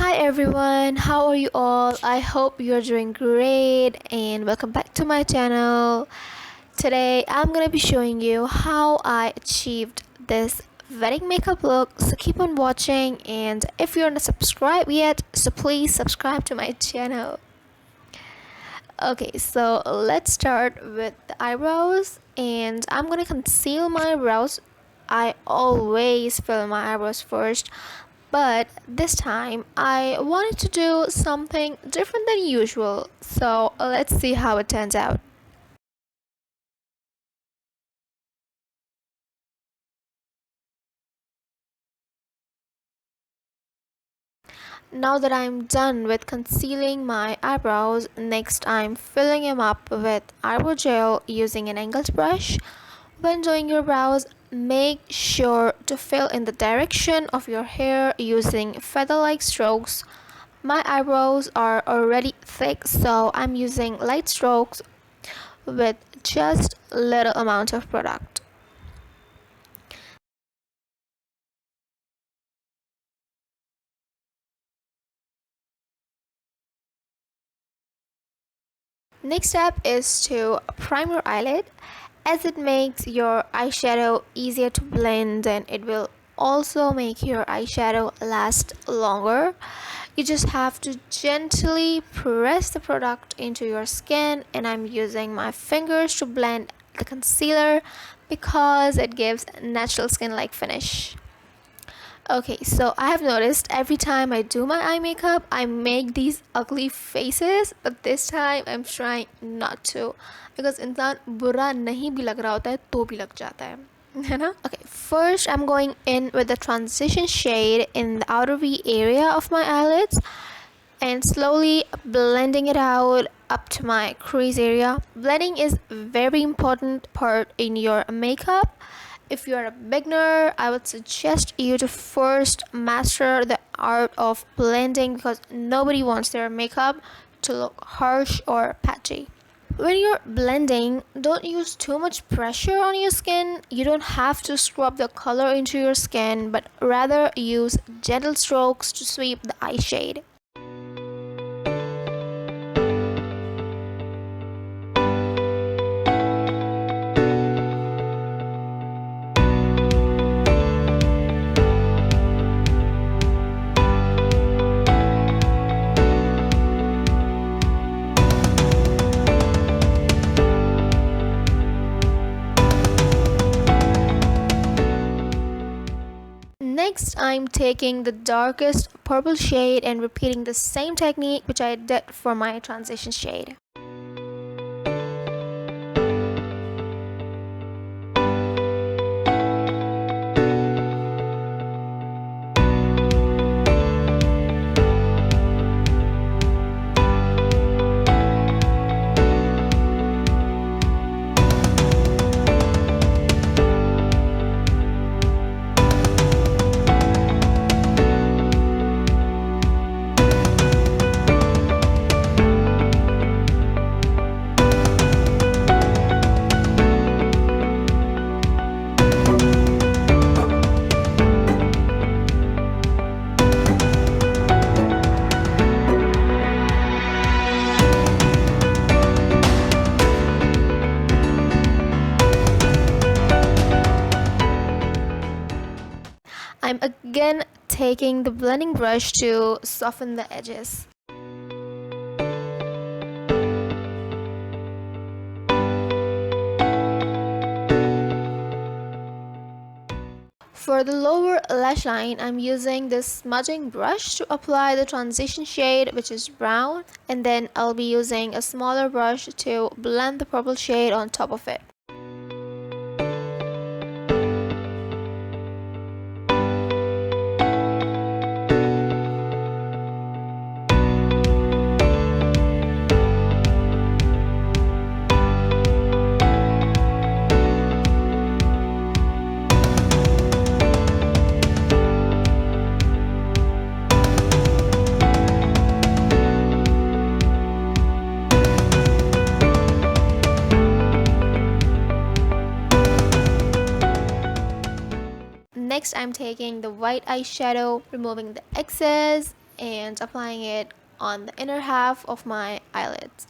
Hi everyone, how are you all? I hope you're doing great and welcome back to my channel. Today I'm gonna be showing you how I achieved this wedding makeup look. So keep on watching, and if you're not subscribed yet, so please subscribe to my channel. Okay, so let's start with the eyebrows, and I'm gonna conceal my eyebrows. I always fill my eyebrows first, but this time I wanted to do something different than usual. So let's see how it turns out. Now that I'm done with concealing my eyebrows, next I'm filling them up with eyebrow gel using an angled brush. When doing your brows, make sure to fill in the direction of your hair using feather-like strokes. My eyebrows are already thick, so I'm using light strokes with just little amount of product. Next step is to prime your eyelid, as it makes your eyeshadow easier to blend, and it will also make your eyeshadow last longer. You just have to gently press the product into your skin, and I'm using my fingers to blend the concealer because it gives natural skin like finish. Okay, so I have noticed every time I do my eye makeup, I make these ugly faces, but this time I'm trying not to, because इंसान बुरा नहीं भी लग रहा होता है तो भी लग जाता है ना? Okay, first I'm going in with the transition shade in the outer V area of my eyelids and slowly blending it out up to my crease area. Blending is very important part in your makeup. If you're a beginner, I would suggest you to first master the art of blending, because nobody wants their makeup to look harsh or patchy. When you're blending, don't use too much pressure on your skin. You don't have to scrub the color into your skin, but rather use gentle strokes to sweep the eye shade. Next, I'm taking the darkest purple shade and repeating the same technique which I did for my transition shade. I'm again taking the blending brush to soften the edges. For the lower lash line, I'm using this smudging brush to apply the transition shade, which is brown, and then I'll be using a smaller brush to blend the purple shade on top of it. Next, I'm taking the white eyeshadow, removing the excess, and applying it on the inner half of my eyelids.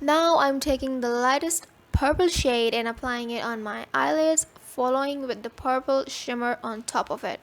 Now I'm taking the lightest purple shade and applying it on my eyelids, following with the purple shimmer on top of it.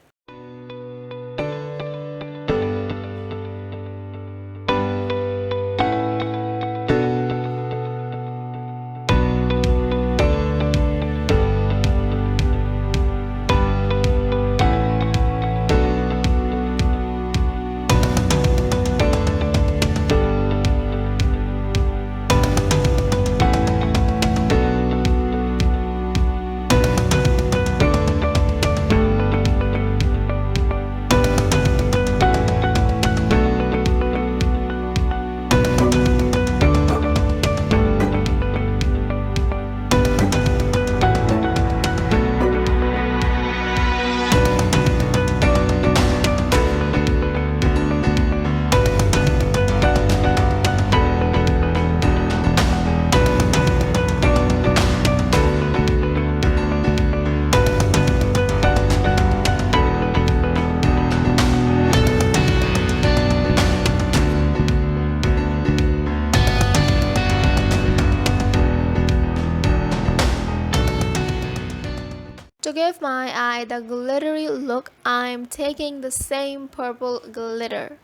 To give my eye the glittery look, I'm taking the same purple glitter.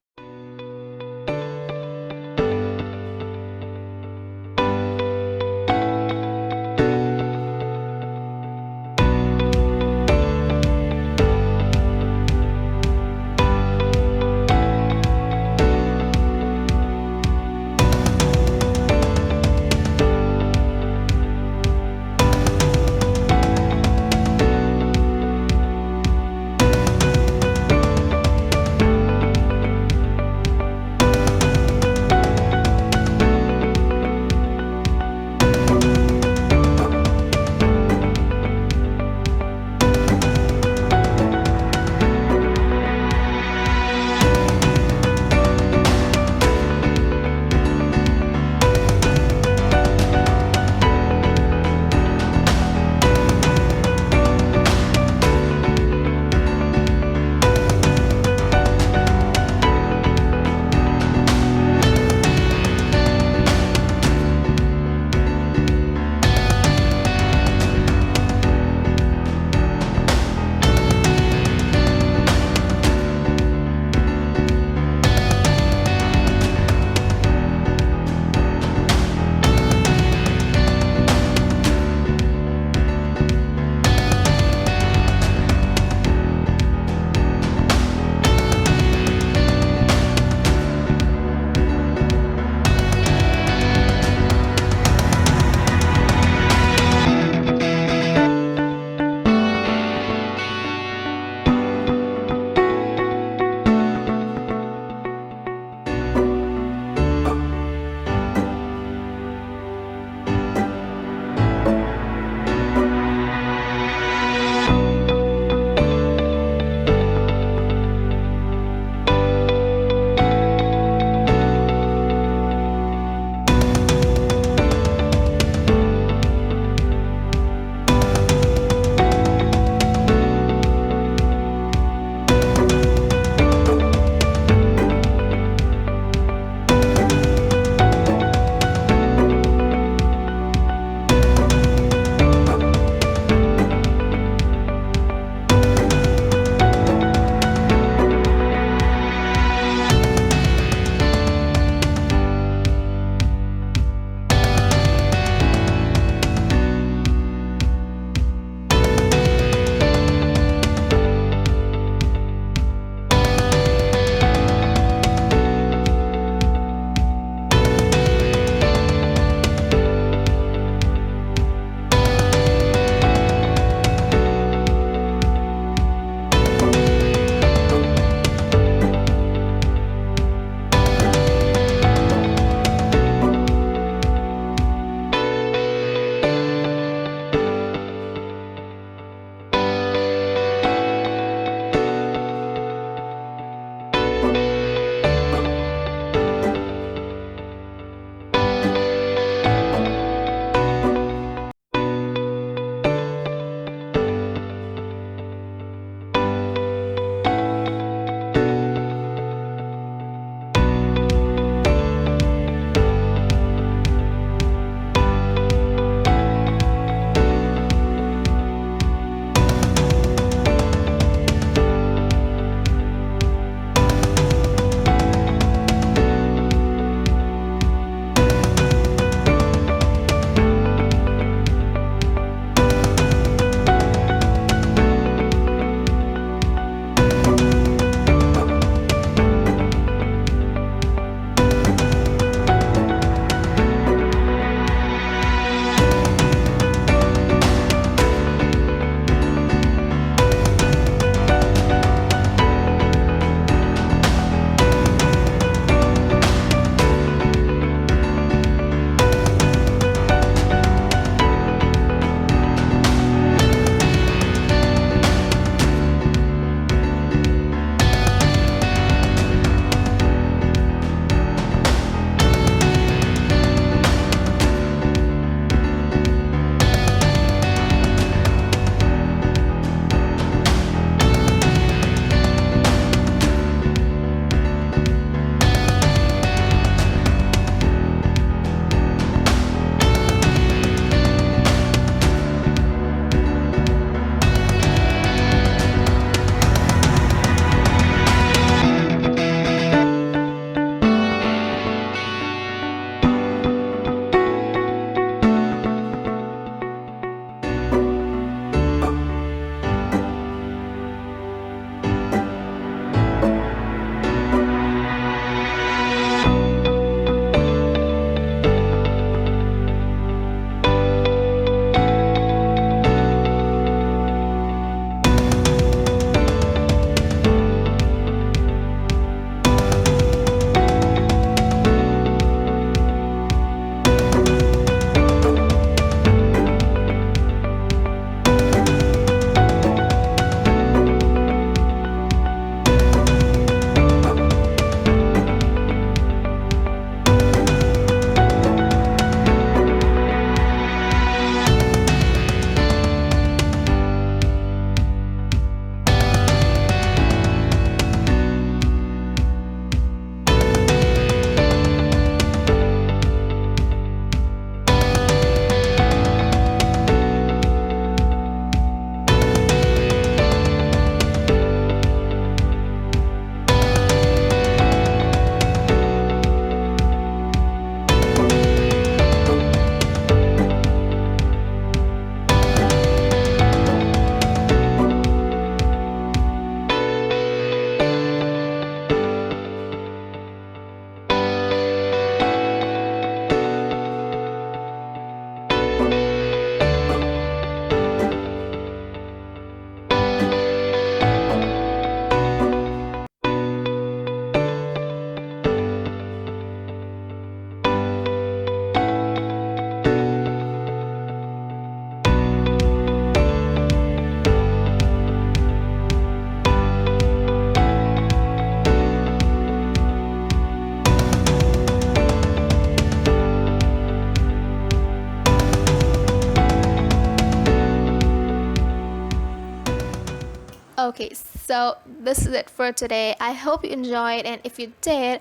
Okay, so this is it for today. I hope you enjoyed, and if you did,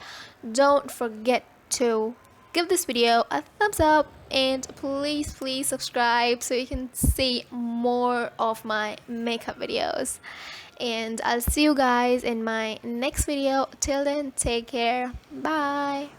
don't forget to give this video a thumbs up, and please subscribe so you can see more of my makeup videos. And I'll see you guys in my next video. Till then, take care. Bye.